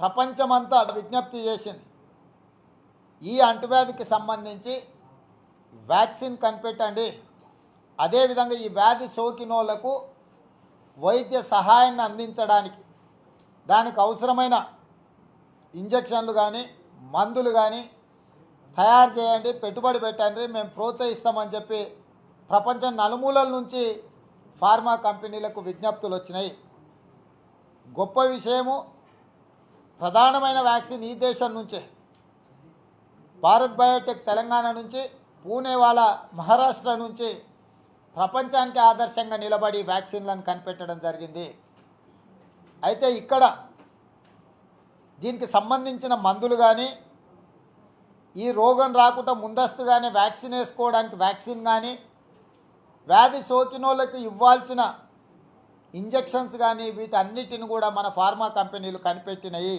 ప్రపంచమంతా విజ్ఞప్తి చేసింది. ఈ అంటువ్యాధికి సంబంధించి వ్యాక్సిన్ కనిపెట్టండి, అదేవిధంగా ఈ వ్యాధి సోకినోళ్లకు వైద్య సహాయాన్ని అందించడానికి దానికి అవసరమైన ఇంజెక్షన్లు కానీ మందులు కానీ తయారు చేయండి, పెట్టుబడి పెట్టండి, మేము ప్రోత్సహిస్తామని చెప్పి ప్రపంచం నలుమూలల నుంచి ఫార్మా కంపెనీలకు విజ్ఞప్తులు వచ్చినాయి. గొప్ప విషయము, ప్రధానమైన వ్యాక్సిన్ ఈ దేశం నుంచే, భారత్ బయోటెక్ తెలంగాణ నుంచి, పూణే వాళ్ళ మహారాష్ట్ర నుంచి ప్రపంచానికి ఆదర్శంగా నిలబడి వ్యాక్సిన్లను కనిపెట్టడం జరిగింది. అయితే ఇక్కడ దీనికి సంబంధించిన మందులు కానీ, ఈ రోగం రాకుండా ముందస్తుగానే వ్యాక్సిన్ వేసుకోవడానికి వ్యాక్సిన్ కానీ, వ్యాధి సోకినోళ్ళకి ఇవ్వాల్సిన ఇంజెక్షన్స్ కానీ, వీటన్నిటిని కూడా మన ఫార్మా కంపెనీలు కనిపెట్టినాయి.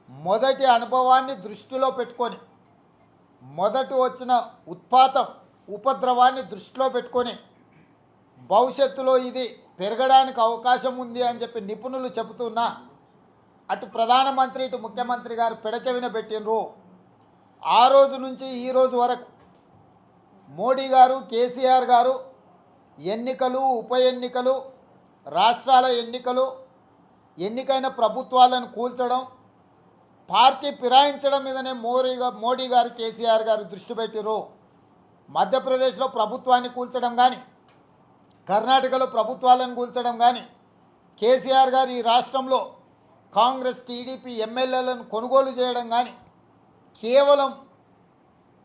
మొదటి అనుభవాన్ని దృష్టిలో పెట్టుకొని, మొదటి వచ్చిన ఉపద్రవాన్ని దృష్టిలో పెట్టుకొని భవిష్యత్తులో ఇది పెరగడానికి అవకాశం ఉంది అని చెప్పి నిపుణులు చెబుతున్నా అటు ప్రధానమంత్రి ఇటు ముఖ్యమంత్రి గారు పెడచెవిన పెట్టినరు. ఆ రోజు నుంచి ఈ రోజు వరకు మోడీ గారు, కేసీఆర్ గారు ఎన్నికలు, ఉప ఎన్నికలు, రాష్ట్రాల ఎన్నికలు, ఎన్నికైన ప్రభుత్వాలను కూల్చడం, పార్టీ ఫిరాయించడం మీదనే మోడీ గారు, కేసీఆర్ గారు దృష్టి పెట్టిరు. మధ్యప్రదేశ్లో ప్రభుత్వాన్ని కూల్చడం కానీ, కర్ణాటకలో ప్రభుత్వాలను కూల్చడం కానీ, కేసీఆర్ గారు ఈ రాష్ట్రంలో కాంగ్రెస్, టీడీపీ ఎమ్మెల్యేలను కొనుగోలు చేయడం కానీ, కేవలం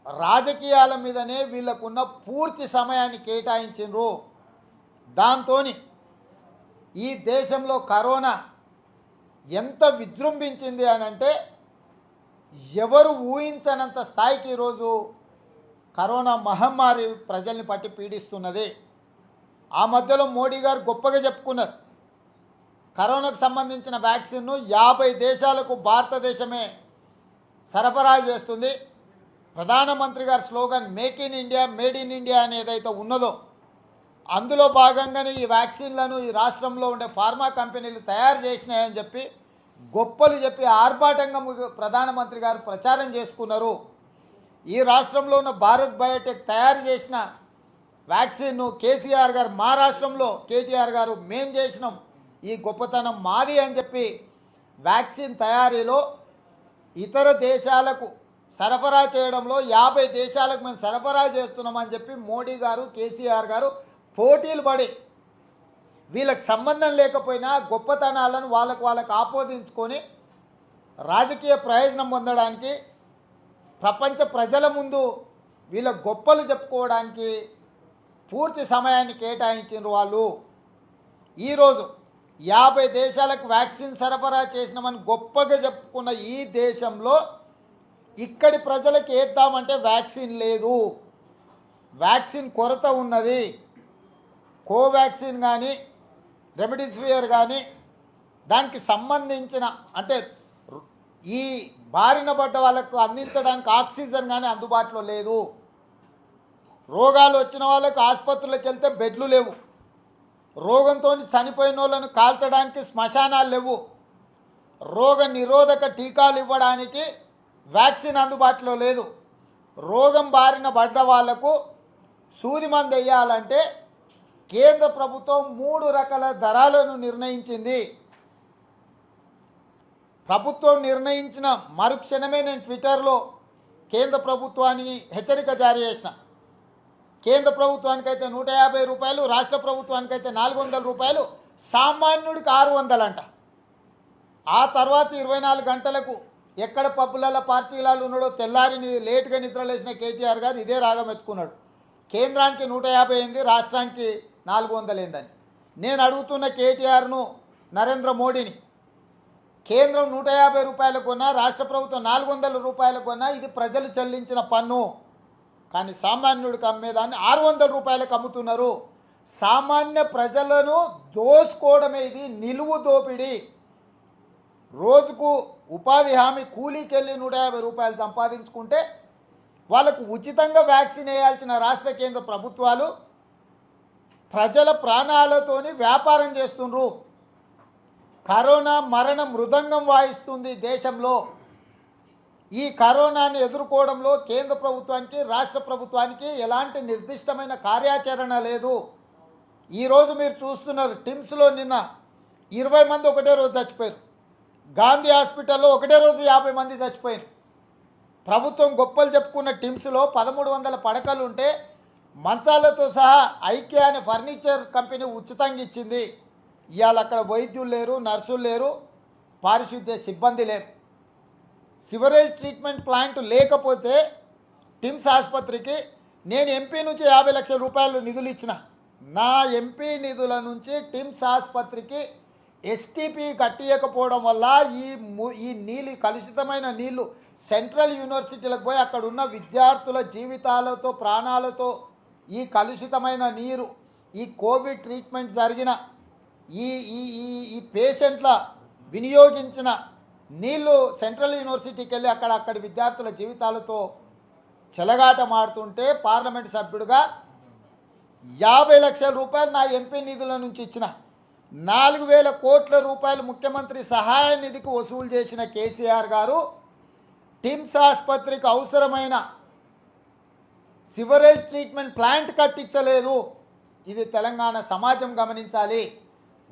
రాజకీయాల మీదనే వీళ్ళకున్న పూర్తి సమయాన్ని కేటాయించారు. దాంతో ఈ దేశంలో కరోనా ఎంత విజృంభించింది అని అంటే ఎవరు ఊహించనంత స్థాయికి ఈరోజు కరోనా మహమ్మారి ప్రజల్ని పట్టి పీడిస్తున్నది. ఆ మధ్యలో మోడీ గారు గొప్పగా చెప్పుకున్నారు, కరోనాకు సంబంధించిన వ్యాక్సిన్ను 50 దేశాలకు భారతదేశమే సరఫరా చేస్తుంది. ప్రధానమంత్రి గారి slogan make in India, made in India అని ఏదైతే ఉన్నదో అందులో భాగంగానే ఈ వ్యాక్సిన్లను ఈ రాష్ట్రంలో ఉండే ఫార్మా కంపెనీలు తయారు చేసినాయని చెప్పి గొప్పలు చెప్పి ఆర్భాటంగా ప్రధానమంత్రి గారు ప్రచారం చేసుకున్నారు. ఈ రాష్ట్రంలో ఉన్న భారత్ బయోటెక్ తయారు చేసిన వ్యాక్సిన్ను కేసీఆర్ గారు, మా రాష్ట్రంలో కేటీఆర్ గారు మేం చేసినాం, ఈ గొప్పతనం మాది అని చెప్పి వ్యాక్సిన్ తయారీలో ఇతర దేశాలకు సరఫరా చేయడంలో 50 దేశాలకు మేము సరఫరా చేస్తున్నామని చెప్పి మోడీ గారు, కేసీఆర్ గారు పోటీలు పడి వీళ్ళకి సంబంధం లేకపోయినా గొప్పతనాలను వాళ్ళకు ఆపోదించుకొని రాజకీయ ప్రయోజనం పొందడానికి, ప్రపంచ ప్రజల ముందు వీళ్ళ గొప్పలు చెప్పుకోవడానికి పూర్తి సమయాన్ని కేటాయించిన వాళ్ళు. ఈరోజు 50 దేశాలకు వ్యాక్సిన్ సరఫరా చేసినామని గొప్పగా చెప్పుకున్న ఈ దేశంలో ఇక్కడి ప్రజలకు వేద్దామంటే వ్యాక్సిన్ లేదు, వ్యాక్సిన్ కొరత ఉన్నది. కోవాక్సిన్ కానీ, రెమ్డెసివిర్ కానీ, దానికి సంబంధించిన అంటే ఈ బారిన పడ్డ వాళ్ళకు అందించడానికి ఆక్సిజన్ కానీ అందుబాటులో లేదు. రోగాలు వచ్చిన వాళ్ళకు ఆసుపత్రులకు వెళ్తే బెడ్లు లేవు, రోగంతో చనిపోయిన వాళ్ళను కాల్చడానికి శ్మశానాలు లేవు, రోగ నిరోధక టీకాలు ఇవ్వడానికి వ్యాక్సిన్ అందుబాటులో లేదు. రోగం బారిన పడ్డ వాళ్లకు సూది మందు వేయాలంటే కేంద్ర ప్రభుత్వం 3 రకాల ధరలను నిర్ణయించింది. ప్రభుత్వం నిర్ణయించిన మరుక్షణమే నేను ట్విట్టర్లో కేంద్ర ప్రభుత్వానికి హెచ్చరిక జారీ చేసిన. కేంద్ర ప్రభుత్వానికైతే 150 రూపాయలు, రాష్ట్ర ప్రభుత్వానికైతే 400 రూపాయలు, సామాన్యుడికి 600 అంట. ఆ తర్వాత 24 గంటలకు ఎక్కడ పబ్బులలో పార్టీలలో ఉన్నాడో తెల్లారి లేటుగా నిద్రలేసిన కేటీఆర్ గారు ఇదే రాగం ఎత్తుకున్నాడు. కేంద్రానికి 150 అయింది, రాష్ట్రానికి 400 అయిందని. నేను అడుగుతున్న కేటీఆర్ను, నరేంద్ర మోడీని, కేంద్రం 150 రూపాయలకు కొన్నా, రాష్ట్ర ప్రభుత్వం 400 రూపాయలకు కొన్నా ఇది ప్రజలు చెల్లించిన పన్ను. కానీ సామాన్యుడికి అమ్మేదాన్ని 600 రూపాయలకు అమ్ముతున్నారు. సామాన్య ప్రజలను దోసుకోవడమే ఇది, నిలువు దోపిడీ. రోజుకు ఉపాధి హామీ కూలీకి వెళ్ళి 150 రూపాయలు సంపాదించుకుంటే వాళ్ళకు ఉచితంగా వ్యాక్సిన్ వేయాల్సిన రాష్ట్ర కేంద్ర ప్రభుత్వాలు ప్రజల ప్రాణాలతోని వ్యాపారం చేస్తుండ్రు. కరోనా మరణ మృదంగం వాయిస్తుంది దేశంలో. ఈ కరోనాని ఎదుర్కోవడంలో కేంద్ర ప్రభుత్వానికి రాష్ట్ర ప్రభుత్వానికి ఎలాంటి నిర్దిష్టమైన కార్యాచరణ లేదు. ఈరోజు మీరు చూస్తున్నారు, టిమ్స్లో నిన్న 20 మంది ఒకటే రోజు చచ్చిపోయారు. గాంధీ హాస్పిటల్లో ఒకటే రోజు 50 మంది చచ్చిపోయారు. ప్రభుత్వం గొప్పలు చెప్పుకున్న టిమ్స్లో 1300 పడకలు ఉంటే మంచాలతో సహా ఐక్య అనే ఫర్నిచర్ కంపెనీ ఉచితంగా ఇచ్చింది. ఇవాళ అక్కడ వైద్యులు లేరు, నర్సులు లేరు, పారిశుద్ధ్య సిబ్బంది లేరు. సివరేజ్ ట్రీట్మెంట్ ప్లాంట్ లేకపోతే టిమ్స్ ఆసుపత్రికి నేను ఎంపీ నుంచి 50 లక్షల రూపాయలు నిధులు ఇచ్చిన. నా ఎంపీ నిధుల నుంచి టిమ్స్ ఆసుపత్రికి ఎస్టీపీ కట్టియకపోవడం వల్ల ఈ నీళ్ళు, కలుషితమైన నీళ్లు సెంట్రల్ యూనివర్సిటీలకు పోయి అక్కడ ఉన్న విద్యార్థుల జీవితాలతో ప్రాణాలతో ఈ కలుషితమైన నీరు, ఈ కోవిడ్ ట్రీట్మెంట్ జరిగిన ఈ ఈ ఈ పేషెంట్ల వినియోగించిన నీళ్లు సెంట్రల్ యూనివర్సిటీకి వెళ్ళి అక్కడి విద్యార్థుల జీవితాలతో చెలగాటమాడుతుంటే పార్లమెంట్ సభ్యుడిగా 50 లక్షల రూపాయలు నా ఎంపీ నిధుల నుంచి ఇచ్చిన. 4,000 కోట్ల రూపాయలు ముఖ్యమంత్రి సహాయ నిధికి వసూలు చేసిన కేసీఆర్ గారు టిమ్స్ ఆసుపత్రికి అవసరమైన సివరేజ్ ట్రీట్మెంట్ ప్లాంట్ కట్టించలేదు. ఇది తెలంగాణ సమాజం గమనించాలి.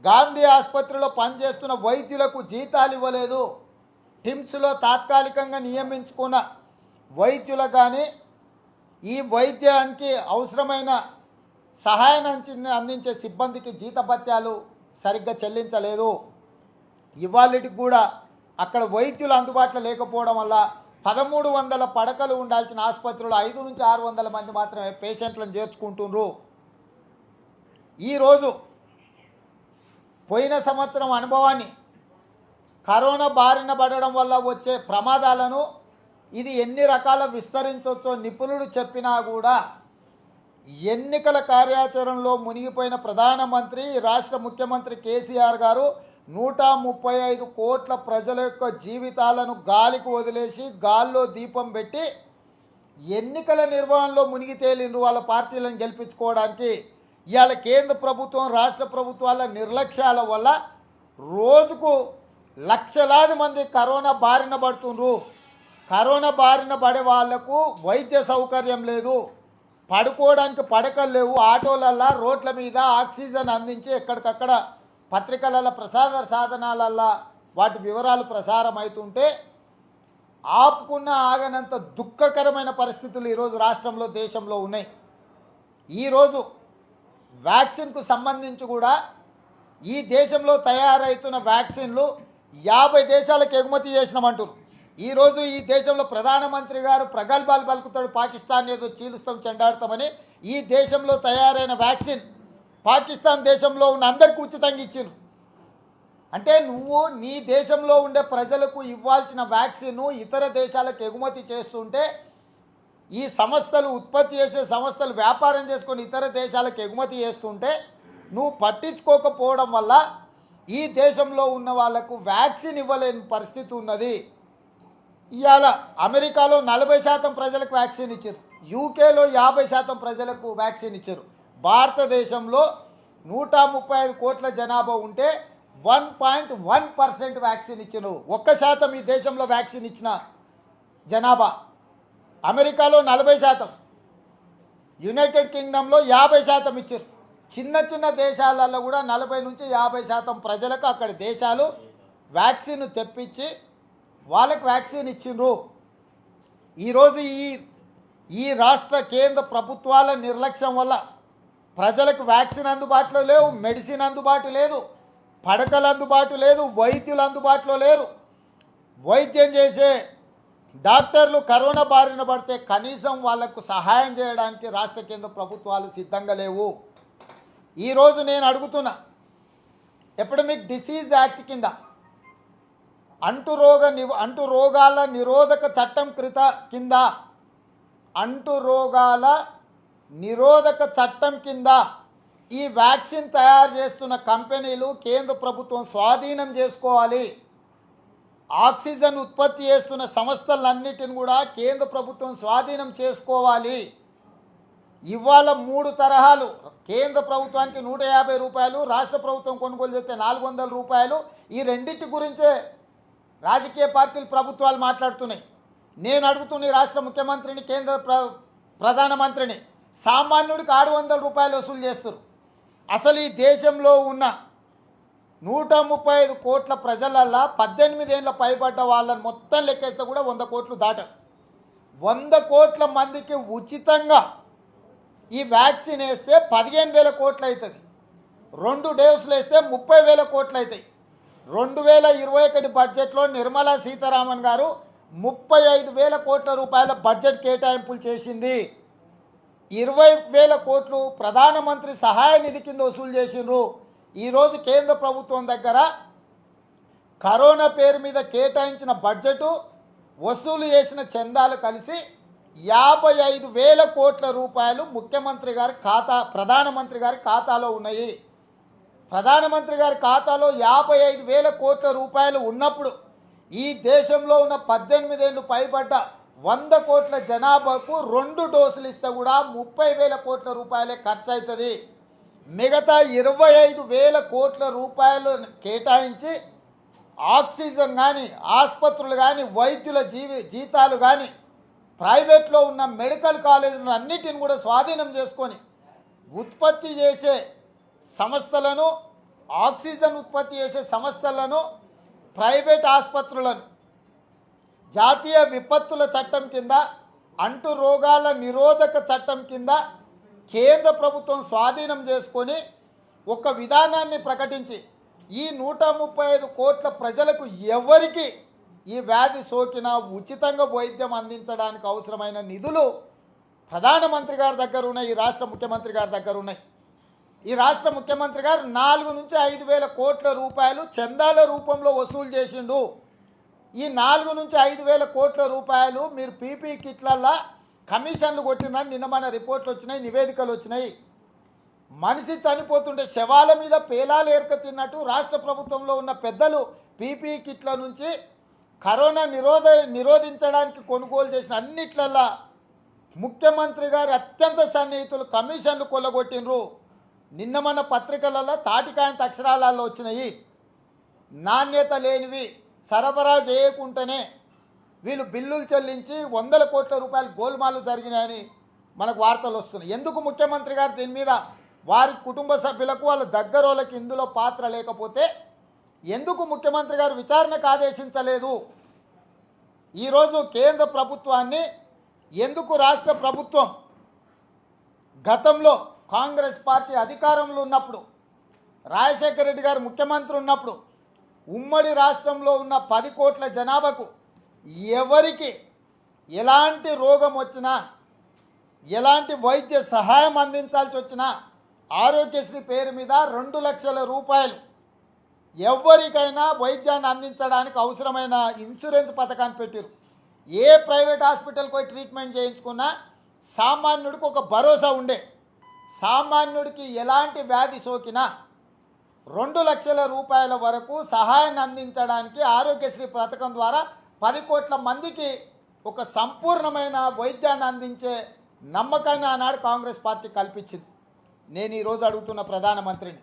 గాంధీ ఆసుపత్రిలో పనిచేస్తున్న వైద్యులకు జీతాలు ఇవ్వలేదు. టిమ్స్లో తాత్కాలికంగా నియమించుకున్న వైద్యులకు కానీ ఈ వైద్యానికి అవసరమైన సహాయాన్ని అందించే సిబ్బందికి జీతభత్యాలు సరిగ్గా చెల్లించలేదు. ఇవాళకి కూడా అక్కడ వైద్యులు అందుబాటులో లేకపోవడం వల్ల 1300 పడకలు ఉండాల్సిన ఆసుపత్రిలో 500 నుంచి 600 మంది మాత్రమే పేషెంట్లను చేర్చుకుంటున్నారు. ఈరోజు పోయిన సంవత్సరం అనుభవాన్ని, కరోనా బారిన పడడం వల్ల వచ్చే ప్రమాదాలను ఇది ఎన్ని రకాల విస్తరించవచ్చో నిపుణులు చెప్పినా కూడా ఎన్నికల కార్యాచరణలో మునిగిపోయిన ప్రధానమంత్రి, రాష్ట్ర ముఖ్యమంత్రి కేసీఆర్ గారు 135 కోట్ల ప్రజల యొక్క జీవితాలను గాలికి వదిలేసి గాల్లో దీపం పెట్టి ఎన్నికల నిర్వహణలో మునిగి తేలిండ్రు వాళ్ళ పార్టీలను గెలిపించుకోవడానికి. ఇవాళ కేంద్ర ప్రభుత్వం, రాష్ట్ర ప్రభుత్వాల నిర్లక్ష్యాల వల్ల రోజుకు లక్షలాది మంది కరోనా బారిన పడుతుండ్రు. కరోనా బారిన పడే వాళ్లకు వైద్య సౌకర్యం లేదు, పడుకోవడానికి పడకలు లేవు. ఆటోలల్లా, రోడ్ల మీద ఆక్సిజన్ అందించి ఎక్కడికక్కడ పత్రికలలో, ప్రసార సాధనాలల్లా వాటి వివరాలు ప్రసారం అవుతుంటే ఆపుకున్న ఆగనంత దుఃఖకరమైన పరిస్థితులు ఈరోజు రాష్ట్రంలో, దేశంలో ఉన్నాయి. ఈరోజు వ్యాక్సిన్కు సంబంధించి కూడా ఈ దేశంలో తయారవుతున్న వ్యాక్సిన్లు 50 దేశాలకు ఎగుమతి చేసినామంటారు. ఈరోజు ఈ దేశంలో ప్రధానమంత్రి గారు ప్రగల్భాలు పలుకుతాడు, పాకిస్తాన్ ఏదో చీలుస్తాం, చెండాడతామని. ఈ దేశంలో తయారైన వ్యాక్సిన్ పాకిస్తాన్ దేశంలో ఉన్న అందరికీ ఉచితంగా ఇచ్చారు. అంటే నువ్వు నీ దేశంలో ఉండే ప్రజలకు ఇవ్వాల్సిన వ్యాక్సిన్ ఇతర దేశాలకు ఎగుమతి చేస్తుంటే, ఈ సంస్థలు, ఉత్పత్తి చేసే సంస్థలు వ్యాపారం చేసుకొని ఇతర దేశాలకు ఎగుమతి చేస్తుంటే నువ్వు పట్టించుకోకపోవడం వల్ల ఈ దేశంలో ఉన్న వాళ్లకు వ్యాక్సిన్ ఇవ్వలేని పరిస్థితి ఉన్నది. ఇవాళ అమెరికాలో 40% ప్రజలకు వ్యాక్సిన్ ఇచ్చారు, యూకేలో 50% ప్రజలకు వ్యాక్సిన్ ఇచ్చారు. భారతదేశంలో 135 కోట్ల జనాభా ఉంటే 1.1% వ్యాక్సిన్ ఇచ్చారు. 1% ఈ దేశంలో వ్యాక్సిన్ ఇచ్చిన జనాభా. అమెరికాలో 40%, యునైటెడ్ కింగ్డమ్లో 50% ఇచ్చారు. చిన్న చిన్న దేశాలలో కూడా 40 నుంచి 50% ప్రజలకు అక్కడి దేశాలు వ్యాక్సిన్ తెప్పించి వాళ్ళకి వ్యాక్సిన్ ఇచ్చిండ్రు. ఈరోజు ఈ రాష్ట్ర కేంద్ర ప్రభుత్వాల నిర్లక్ష్యం వల్ల ప్రజలకు వ్యాక్సిన్ అందుబాటులో లేవు, మెడిసిన్ అందుబాటు లేదు, పడకలు అందుబాటు లేదు, వైద్యులు అందుబాటులో లేరు. వైద్యం చేసే డాక్టర్లు కరోనా బారిన పడితే కనీసం వాళ్లకు సహాయం చేయడానికి రాష్ట్ర కేంద్ర ప్రభుత్వాలు సిద్ధంగా లేవు. ఈరోజు నేను అడుగుతున్నా, ఎపిడమిక్ డిసీజ్ యాక్ట్ కింద అంటురోగాల నిరోధక చట్టం కింద అంటురోగాల నిరోధక చట్టం కింద ఈ వ్యాక్సిన్ తయారు చేస్తున్న కంపెనీలు కేంద్ర ప్రభుత్వం స్వాధీనం చేసుకోవాలి. ఆక్సిజన్ ఉత్పత్తి చేస్తున్న సంస్థలన్నిటిని కూడా కేంద్ర ప్రభుత్వం స్వాధీనం చేసుకోవాలి. ఇవాళ 3 తరహాలు కేంద్ర ప్రభుత్వానికి 150 రూపాయలు, రాష్ట్ర ప్రభుత్వం కొనుగోలు చేస్తే 400 రూపాయలు. ఈ రెండింటి గురించే రాజకీయ పార్టీలు ప్రభుత్వాలు మాట్లాడుతున్నాయి. నేను అడుగుతున్న ఈ రాష్ట్ర ముఖ్యమంత్రిని, కేంద్ర ప్రధానమంత్రిని, సామాన్యుడికి 600 రూపాయలు వసూలు చేస్తారు. అసలు ఈ దేశంలో ఉన్న 135 కోట్ల ప్రజలల్లా 18 ఏళ్ళ పైబడ్డ వాళ్ళని మొత్తం లెక్కేస్తే కూడా 100 కోట్లు దాటరు. 100 కోట్ల మందికి ఉచితంగా ఈ వ్యాక్సిన్ వేస్తే 15,000 కోట్లు అవుతుంది. 2 డోసులు వేస్తే 30,000 కోట్లు అవుతాయి. 2021 బడ్జెట్లో నిర్మలా సీతారామన్ గారు 35,000 కోట్ల రూపాయల బడ్జెట్ కేటాయింపులు చేసింది. 20,000 కోట్లు ప్రధానమంత్రి సహాయ నిధి కింద వసూలు చేసిండ్రు. ఈరోజు కేంద్ర ప్రభుత్వం దగ్గర కరోనా పేరు మీద కేటాయించిన బడ్జెటు, వసూలు చేసిన చందాలు కలిసి 55,000 కోట్ల రూపాయలు ముఖ్యమంత్రి గారి ప్రధానమంత్రి గారి ఖాతాలో ఉన్నాయి. ప్రధానమంత్రి గారి ఖాతాలో 55,000 కోట్ల రూపాయలు ఉన్నప్పుడు ఈ దేశంలో ఉన్న 18 ఏళ్ళు పైబడ్డ 100 కోట్ల జనాభాకు 2 డోసులు ఇస్తే కూడా 30,000 కోట్ల రూపాయలే ఖర్చు అవుతుంది. మిగతా 25,000 కోట్ల రూపాయలు కేటాయించి ఆక్సిజన్ కానీ, ఆసుపత్రులు కానీ, వైద్యుల జీతాలు కానీ, ప్రైవేట్లో ఉన్న మెడికల్ కాలేజీలను అన్నిటిని కూడా స్వాధీనం చేసుకొని ఉత్పత్తి చేసే సంస్థలను, ఆక్సిజన్ ఉత్పత్తి చేసే సంస్థలను, ప్రైవేట్ ఆసుపత్రులను జాతీయ విపత్తుల చట్టం కింద, అంటు రోగాల నిరోధక చట్టం కింద కేంద్ర ప్రభుత్వం స్వాధీనం చేసుకొని ఒక విధానాన్ని ప్రకటించి ఈ 135 కోట్ల ప్రజలకు ఎవరికి ఈ వ్యాధి సోకినా ఉచితంగా వైద్యం అందించడానికి అవసరమైన నిధులు ప్రధానమంత్రి గారి దగ్గర ఉన్నాయి, ఈ రాష్ట్ర ముఖ్యమంత్రి గారి దగ్గర ఉన్నాయి. ఈ రాష్ట్ర ముఖ్యమంత్రి గారు 4 నుంచి 5,000 కోట్ల రూపాయలు చందాల రూపంలో వసూలు చేసిండు. ఈ 4 నుంచి 5,000 కోట్ల రూపాయలు మీరు పీపీ కిట్లల్లా కమిషన్లు కొట్టినని నిన్న మన రిపోర్ట్లు వచ్చినాయి, నివేదికలు వచ్చినాయి. మనిషి చనిపోతుంటే శవాల మీద పేలాలు ఏర్క తిన్నట్టు రాష్ట్ర ప్రభుత్వంలో ఉన్న పెద్దలు పీపీ కిట్ల నుంచి కరోనా నిరోధించడానికి కొనుగోలు చేసిన అన్నిట్లల్లా ముఖ్యమంత్రి గారు అత్యంత సన్నిహితులు కమిషన్లు కొల్లగొట్టినరు. నిన్న మన పత్రికలలో తాటికాయంత అక్షరాలలో వచ్చినాయి. నాణ్యత లేనివి సరఫరా చేయకుండానే వీళ్ళు బిల్లులు చెల్లించి 100 కోట్ల రూపాయలు గోల్మాలు జరిగినాయని మనకు వార్తలు వస్తున్నాయి. ఎందుకు ముఖ్యమంత్రి గారు దీని మీద వారి కుటుంబ సభ్యులకు, వాళ్ళ దగ్గర వాళ్ళకి ఇందులో పాత్ర లేకపోతే ఎందుకు ముఖ్యమంత్రి గారు విచారణకు ఆదేశించలేదు? ఈరోజు కేంద్ర ప్రభుత్వాన్ని ఎందుకు రాష్ట్ర ప్రభుత్వం గతంలో కాంగ్రెస్ పార్టీ అధికారంలో ఉన్నప్పుడు, రాజశేఖర రెడ్డి గారు ముఖ్యమంత్రి ఉన్నప్పుడు ఉమ్మడి రాష్ట్రంలో ఉన్న 10 కోట్ల జనాభాకు ఎవరికి ఎలాంటి రోగం వచ్చినా, ఎలాంటి వైద్య సహాయం అందించాల్సి వచ్చినా ఆరోగ్యశ్రీ పేరు మీద 2 లక్షల రూపాయలు ఎవరికైనా వైద్యాన్ని అందించడానికి అవసరమైన ఇన్సూరెన్స్ పథకాన్ని పెట్టారు. ఏ ప్రైవేట్ హాస్పిటల్కి పోయి ట్రీట్మెంట్ చేయించుకున్నా సామాన్యుడికి ఒక భరోసా ఉండే. సామాన్యుడికి ఎలాంటి వ్యాధి సోకినా 2 లక్షల రూపాయల వరకు సహాయాన్ని అందించడానికి ఆరోగ్యశ్రీ పథకం ద్వారా 10 కోట్ల మందికి ఒక సంపూర్ణమైన వైద్యాన్ని అందించే నమ్మకాన్ని ఆనాడు కాంగ్రెస్ పార్టీ కల్పించింది. నేను ఈరోజు అడుగుతున్న ప్రధానమంత్రిని,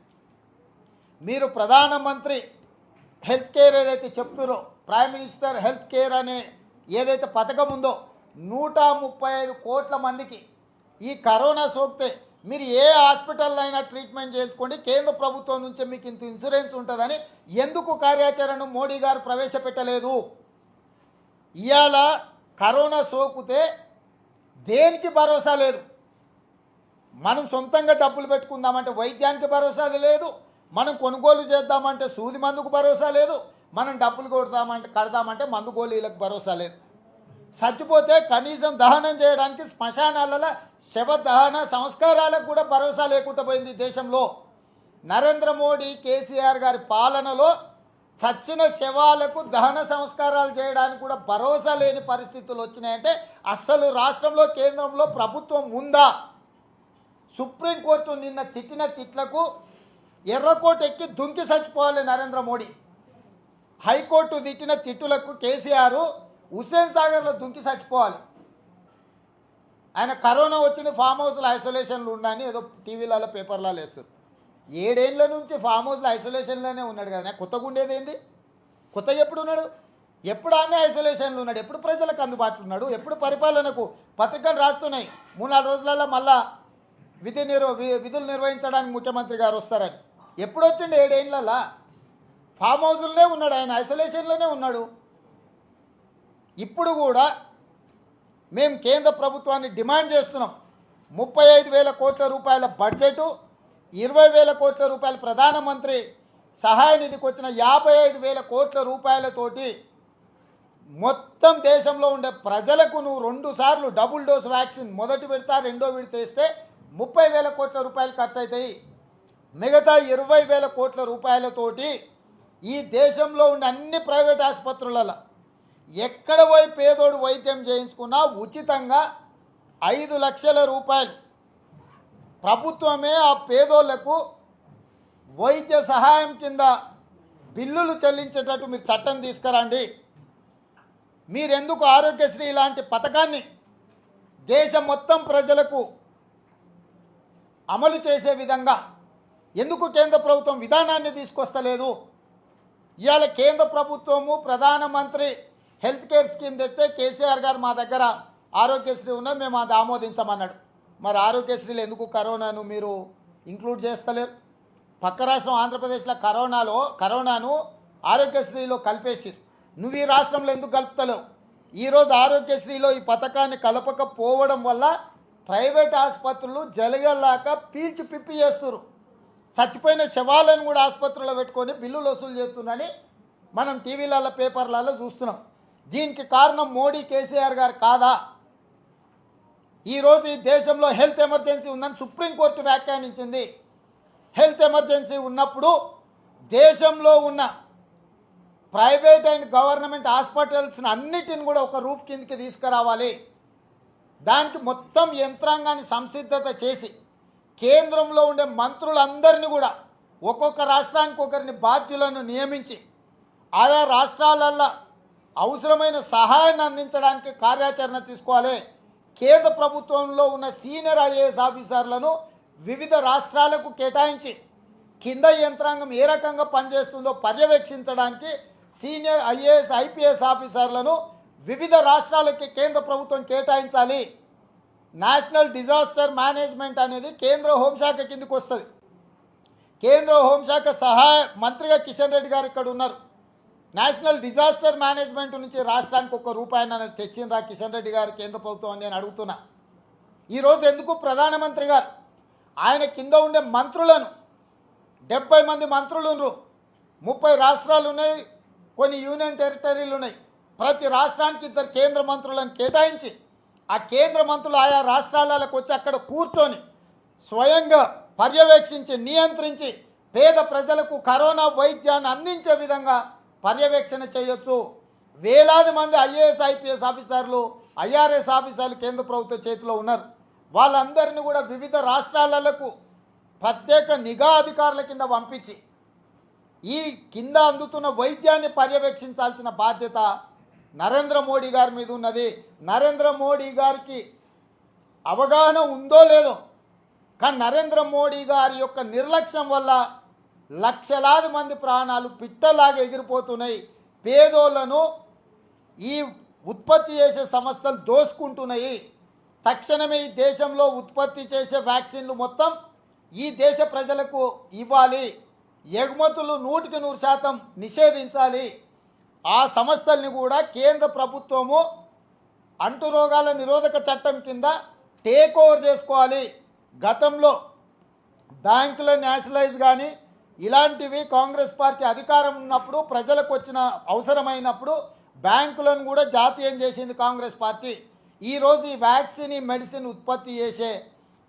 మీరు ప్రధానమంత్రి హెల్త్ కేర్ ఏదైతే చెప్తున్నారో, ప్రైమ్ మినిస్టర్ హెల్త్ కేర్ అనే ఏదైతే పథకం ఉందో 135 కోట్ల మందికి ఈ కరోనా సోకితే మీరు ఏ హాస్పిటల్లో అయినా ట్రీట్మెంట్ చేసుకోండి, కేంద్ర ప్రభుత్వం నుంచి మీకు ఇంత ఇన్సూరెన్స్ ఉంటుందని ఎందుకు కార్యాచరణ మోడీ గారు ప్రవేశపెట్టలేదు? ఇవాళ కరోనా సోకితే దేనికి భరోసా లేదు. మనం సొంతంగా డబ్బులు పెట్టుకుందామంటే వైద్యానికి భరోసా లేదు, మనం కొనుగోలు చేద్దామంటే సూది మందుకు భరోసా లేదు, మనం డబ్బులు కడదామంటే మందు గోళీలకు భరోసా లేదు. చచ్చిపోతే కనీసం దహనం చేయడానికి శ్మశానాలలో శవ దహన సంస్కారాలకు కూడా భరోసా లేకుండా పోయింది దేశంలో. నరేంద్ర మోడీ, కేసీఆర్ గారి పాలనలో చచ్చిన శవాలకు దహన సంస్కారాలు చేయడానికి కూడా భరోసా లేని పరిస్థితులు వచ్చినాయంటే అస్సలు రాష్ట్రంలో, కేంద్రంలో ప్రభుత్వం ఉందా? సుప్రీంకోర్టు నిన్న తిట్టిన తిట్లకు ఎర్రకోట ఎక్కి దుంకి చచ్చిపోవాలి నరేంద్ర మోడీ. హైకోర్టు తిట్టిన తిట్టులకు కేసీఆర్ హుస్సేన్ సాగర్లో దుంకి చచ్చిపోవాలి. ఆయన కరోనా వచ్చింది ఫామ్ హౌస్లో ఐసోలేషన్లు ఉండని ఏదో టీవీలలో పేపర్లలో వేస్తారు. 7 ఏళ్ల నుంచి ఫామ్ హౌస్లో ఐసోలేషన్లోనే ఉన్నాడు కదా, కొత్తగా ఉండేది ఏంది? కొత్తగా ఎప్పుడు ఉన్నాడు? ఎప్పుడు ఆమె ఐసోలేషన్లో ఉన్నాడు? ఎప్పుడు ప్రజలకు అందుబాటులో ఉన్నాడు? ఎప్పుడు పరిపాలనకు పత్రికలు రాస్తున్నాయి 3-4 రోజులలో మళ్ళా విధులు నిర్వహించడానికి ముఖ్యమంత్రి గారు వస్తారని? ఎప్పుడు వచ్చిండు? 7 ఏళ్ళలా ఫామ్ హౌస్లోనే ఉన్నాడు, ఆయన ఐసోలేషన్లోనే ఉన్నాడు. ఇప్పుడు కూడా మేము కేంద్ర ప్రభుత్వాన్ని డిమాండ్ చేస్తున్నాం. 35,000 కోట్ల రూపాయల బడ్జెటు, 20,000 కోట్ల రూపాయల ప్రధానమంత్రి సహాయ నిధికి వచ్చిన 55,000 కోట్ల రూపాయలతోటి మొత్తం దేశంలో ఉండే ప్రజలకు నువ్వు 2 సార్లు డబుల్ డోస్ వ్యాక్సిన్ మొదటి విడత రెండో విడత వేస్తే 30,000 కోట్ల రూపాయలు ఖర్చు అవుతాయి. మిగతా 20,000 కోట్ల రూపాయలతోటి ఈ దేశంలో ఉండే అన్ని ప్రైవేట్ ఆసుపత్రులలో ఎక్కడ పోయి పేదోడు వైద్యం చేయించుకున్నా ఉచితంగా 5 లక్షల రూపాయలు ప్రభుత్వమే ఆ పేదోళ్లకు వైద్య సహాయం కింద బిల్లులు చెల్లించేటట్టు మీరు చట్టం తీసుకురండి. మీరెందుకు ఆరోగ్యశ్రీ లాంటి పథకాన్ని దేశం మొత్తం ప్రజలకు అమలు చేసే విధంగా ఎందుకు కేంద్ర ప్రభుత్వం విధానాన్ని తీసుకొస్తలేదు? ఇవాళ కేంద్ర ప్రభుత్వము ప్రధానమంత్రి హెల్త్ కేర్ స్కీమ్ తెస్తే కేసీఆర్ గారు మా దగ్గర ఆరోగ్యశ్రీ ఉన్నది, మేము అది ఆమోదించమన్నాడు. మరి ఆరోగ్యశ్రీలో ఎందుకు కరోనాను మీరు ఇంక్లూడ్ చేస్తలేరు? పక్క రాష్ట్రం ఆంధ్రప్రదేశ్లో కరోనాను ఆరోగ్యశ్రీలో కలిపేసి నువ్వు ఈ రాష్ట్రంలో ఎందుకు కలుపుతలేవు? ఈరోజు ఆరోగ్యశ్రీలో ఈ పథకాన్ని కలపకపోవడం వల్ల ప్రైవేట్ ఆసుపత్రులు జలగల్లాక పీల్చి పిప్పి చేస్తున్నారు. చచ్చిపోయిన శవాలను కూడా ఆసుపత్రుల్లో పెట్టుకొని బిల్లులు వసూలు చేస్తున్నారని మనం టీవీలలో పేపర్లలో చూస్తున్నాం. దీనికి కారణం మోడీ కేసీఆర్ గారు కాదా? ఈరోజు ఈ దేశంలో హెల్త్ ఎమర్జెన్సీ ఉందని సుప్రీంకోర్టు వ్యాఖ్యానించింది. హెల్త్ ఎమర్జెన్సీ ఉన్నప్పుడు దేశంలో ఉన్న ప్రైవేట్ అండ్ గవర్నమెంట్ హాస్పిటల్స్ని అన్నిటిని కూడా ఒక రూఫ్ కిందకి తీసుకురావాలి. దానికి మొత్తం యంత్రాంగాన్ని సంసిద్ధత చేసి కేంద్రంలో ఉండే మంత్రులందరినీ కూడా ఒక్కొక్క రాష్ట్రానికి ఒకరిని బాధ్యులను నియమించి ఆయా రాష్ట్రాలల్లో అవసరమైన సహాయాన్ని అందించడానికి కార్యాచరణ తీసుకోవాలి. కేంద్ర ప్రభుత్వంలో ఉన్న సీనియర్ ఐఏఎస్ ఆఫీసర్లను వివిధ రాష్ట్రాలకు కేటాయించి కింద యంత్రాంగం ఏ రకంగా పనిచేస్తుందో పర్యవేక్షించడానికి సీనియర్ ఐఏఎస్ ఐపీఎస్ ఆఫీసర్లను వివిధ రాష్ట్రాలకి కేంద్ర ప్రభుత్వం కేటాయించాలి. నేషనల్ డిజాస్టర్ మేనేజ్మెంట్ అనేది కేంద్ర హోంశాఖ కిందకి వస్తుంది. కేంద్ర హోంశాఖ సహాయ మంత్రిగా కిషన్ రెడ్డి గారు ఇక్కడ ఉన్నారు. నేషనల్ డిజాస్టర్ మేనేజ్మెంట్ నుంచి రాష్ట్రానికి ₹1 అనేది తెచ్చిండ్రా కిషన్ రెడ్డి గారు కేంద్ర ప్రభుత్వం అని నేను అడుగుతున్నా. ఈరోజు ఎందుకు ప్రధానమంత్రి గారు ఆయన కింద ఉండే మంత్రులను 70 మంది మంత్రులు ఉన్నారు, 30 రాష్ట్రాలు ఉన్నాయి, కొన్ని యూనియన్ టెరిటరీలు ఉన్నాయి. ప్రతి రాష్ట్రానికి 2 కేంద్ర మంత్రులను కేటాయించి ఆ కేంద్ర మంత్రులు ఆయా రాష్ట్రాలకు వచ్చి అక్కడ కూర్చొని స్వయంగా పర్యవేక్షించి నియంత్రించి పేద ప్రజలకు కరోనా వైద్యాన్ని అందించే విధంగా పర్యవేక్షణ చేయొచ్చు. వేలాది మంది ఐఏఎస్ ఐపీఎస్ ఆఫీసర్లు ఐఆర్ఎస్ ఆఫీసర్లు కేంద్ర ప్రభుత్వ చేతిలో ఉన్నారు. వాళ్ళందరినీ కూడా వివిధ రాష్ట్రాలకు ప్రత్యేక నిఘా అధికారుల కింద పంపించి ఈ కింద అందుతున్న వైద్యాన్ని పర్యవేక్షించాల్సిన బాధ్యత నరేంద్ర మోడీ గారి మీద ఉన్నది. నరేంద్ర మోడీ గారికి అవగాహన ఉందో లేదో, కానీ నరేంద్ర మోడీ గారి యొక్క నిర్లక్ష్యం వల్ల లక్షలాది మంది ప్రాణాలు పిట్టలాగా ఎగిరిపోతున్నాయి. పేదోళ్లను ఈ ఉత్పత్తి చేసే సంస్థలు దోసుకుంటున్నాయి. తక్షణమే ఈ దేశంలో ఉత్పత్తి చేసే వ్యాక్సిన్లు మొత్తం ఈ దేశ ప్రజలకు ఇవ్వాలి. ఎగుమతులు 100% నిషేధించాలి. ఆ సంస్థల్ని కూడా కేంద్ర ప్రభుత్వము అంటురోగాల నిరోధక చట్టం కింద టేక్ ఓవర్ చేసుకోవాలి. గతంలో బ్యాంకుల నేషనలైజ్ కానీ ఇలాంటివి కాంగ్రెస్ పార్టీ అధికారం ఉన్నప్పుడు ప్రజలకు వచ్చిన అవసరమైనప్పుడు బ్యాంకులను కూడా జాతీయం చేసింది కాంగ్రెస్ పార్టీ. ఈరోజు ఈ వ్యాక్సిన్ ఈ మెడిసిన్ ఉత్పత్తి చేసే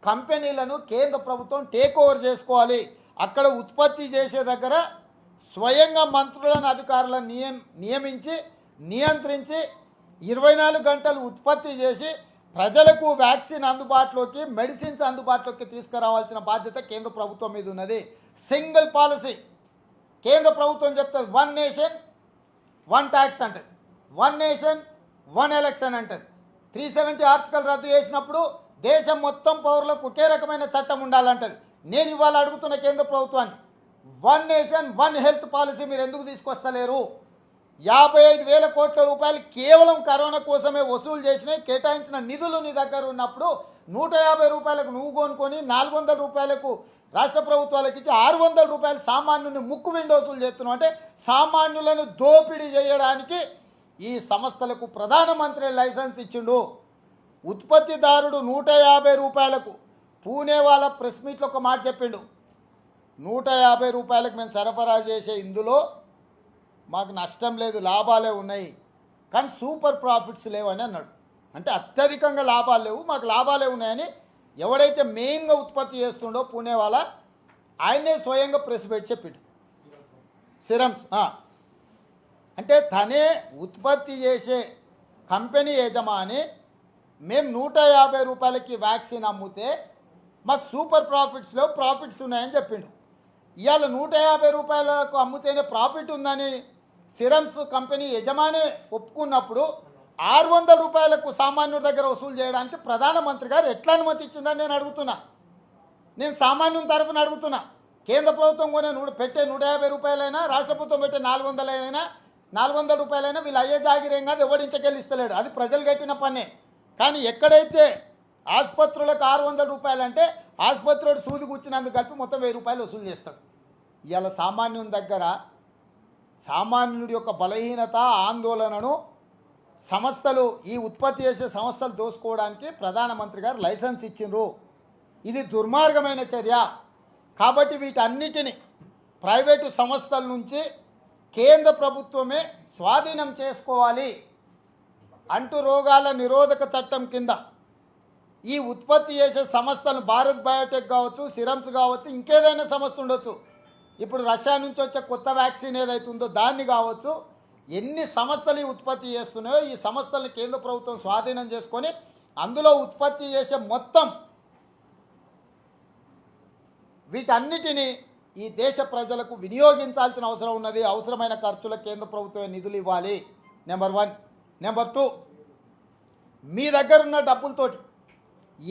కంపెనీలను కేంద్ర ప్రభుత్వం టేక్ ఓవర్ చేసుకోవాలి. అక్కడ ఉత్పత్తి చేసే దగ్గర స్వయంగా మంత్రులను అధికారులను నియమించి నియంత్రించి 24 గంటలు ఉత్పత్తి చేసి ప్రజలకు వ్యాక్సిన్ అందుబాటులోకి మెడిసిన్స్ అందుబాటులోకి తీసుకురావాల్సిన బాధ్యత కేంద్ర ప్రభుత్వం మీద ఉన్నది. సింగిల్ పాలసీ కేంద్ర ప్రభుత్వం చెప్తుంది. 1 నేషన్ 1 ట్యాక్స్ అంటది, 1 నేషన్ 1 ఎలక్షన్ అంటది. 370 ఆర్టికల్ రద్దు చేసినప్పుడు దేశం మొత్తం పౌరులకు ఒకే రకమైన చట్టం ఉండాలంటది. నేను ఇవాళ అడుగుతున్న కేంద్ర ప్రభుత్వాన్ని, 1 నేషన్ 1 హెల్త్ పాలసీ మీరు ఎందుకు తీసుకొస్తలేరు? 55,000 కోట్ల రూపాయలు కేవలం కరోనా కోసమే వసూలు చేసినాయి. కేటాయించిన నిధులు నీ దగ్గర ఉన్నప్పుడు 150 రూపాయలకు నువ్వు కొనుక్కొని 400 రూపాయలకు రాష్ట్ర ప్రభుత్వాలకు ఇచ్చి 600 రూపాయలు సామాన్యుని ముక్కు వెండి వసూలు చేస్తున్నావు. అంటే సామాన్యులను దోపిడీ చేయడానికి ఈ సంస్థలకు ప్రధానమంత్రి లైసెన్స్ ఇచ్చిండు. ఉత్పత్తిదారుడు 150 రూపాయలకు పూణే వాళ్ళ ప్రెస్ మీట్లో ఒక మాట చెప్పిండు, 150 రూపాయలకు మేము సరఫరా చేసే ఇందులో మాకు నష్టం లేదు, లాభాలే ఉన్నాయి, కానీ సూపర్ ప్రాఫిట్స్ లేవని అన్నాడు. అంటే అత్యధికంగా లాభాలు లేవు, మాకు లాభాలే ఉన్నాయని ఎవడైతే మెయిన్గా ఉత్పత్తి చేస్తుండో పూణే వాళ్ళ ఆయనే స్వయంగా ప్రెస్ పెట్టి చెప్పిండు. సిరమ్స్ అంటే తనే ఉత్పత్తి చేసే కంపెనీ యజమాని మేము 150 రూపాయలకి వ్యాక్సిన్ అమ్మితే మాకు సూపర్ ప్రాఫిట్స్ లేవు, ప్రాఫిట్స్ ఉన్నాయని చెప్పిండు. ఇవాళ 150 రూపాయలకు అమ్మితేనే ప్రాఫిట్ ఉందని సిరమ్స్ కంపెనీ యజమాని ఒప్పుకున్నప్పుడు 600 రూపాయలకు సామాన్యుడి దగ్గర వసూలు చేయడానికి ప్రధానమంత్రి గారు ఎట్లా అనుమతి ఇచ్చిందని నేను అడుగుతున్నా. నేను సామాన్యుని తరఫున అడుగుతున్నా. కేంద్ర ప్రభుత్వం కొనే పెట్టే 150 రూపాయలైనా, రాష్ట్ర ప్రభుత్వం పెట్టే 400 రూపాయలైనా వీళ్ళు అయ్యే జాగిరేం కాదు, ఎవడు ఇంతకెళ్ళి ఇస్తలేడు, అది ప్రజలు కట్టిన పనే. కానీ ఎక్కడైతే ఆసుపత్రులకు 600 రూపాయలు అంటే ఆసుపత్రుడు సూది కూర్చున్నందుకు కలిపి మొత్తం 1000 రూపాయలు వసూలు చేస్తాడు. ఇవాళ సామాన్యుని దగ్గర సామాన్యుడి యొక్క బలహీనత ఆందోళనను సంస్థలు, ఈ ఉత్పత్తి చేసే సంస్థలు దోసుకోవడానికి ప్రధానమంత్రి గారు లైసెన్స్ ఇచ్చిండ్రు. ఇది దుర్మార్గమైన చర్య. కాబట్టి వీటన్నిటిని ప్రైవేటు సంస్థల నుంచి కేంద్ర ప్రభుత్వమే స్వాధీనం చేసుకోవాలి. అంటు రోగాల నిరోధక చట్టం కింద ఈ ఉత్పత్తి చేసే సంస్థలు భారత్ బయోటెక్ కావచ్చు, సిరమ్స్ కావచ్చు, ఇంకేదైనా సంస్థ ఉండొచ్చు, ఇప్పుడు రష్యా నుంచి వచ్చే కొత్త వ్యాక్సిన్ ఏదైతుందో దాన్ని కావచ్చు, ఎన్ని సంస్థలు ఉత్పత్తి చేస్తున్నాయో ఈ సంస్థలను కేంద్ర ప్రభుత్వం స్వాధీనం చేసుకొని అందులో ఉత్పత్తి చేసే మొత్తం వీటన్నిటినీ ఈ దేశ ప్రజలకు వినియోగించాల్సిన అవసరం ఉన్నది. అవసరమైన ఖర్చులకు కేంద్ర ప్రభుత్వమే నిధులు ఇవ్వాలి. నెంబర్ 1. నెంబర్ 2, మీ దగ్గర ఉన్న డబ్బులతోటి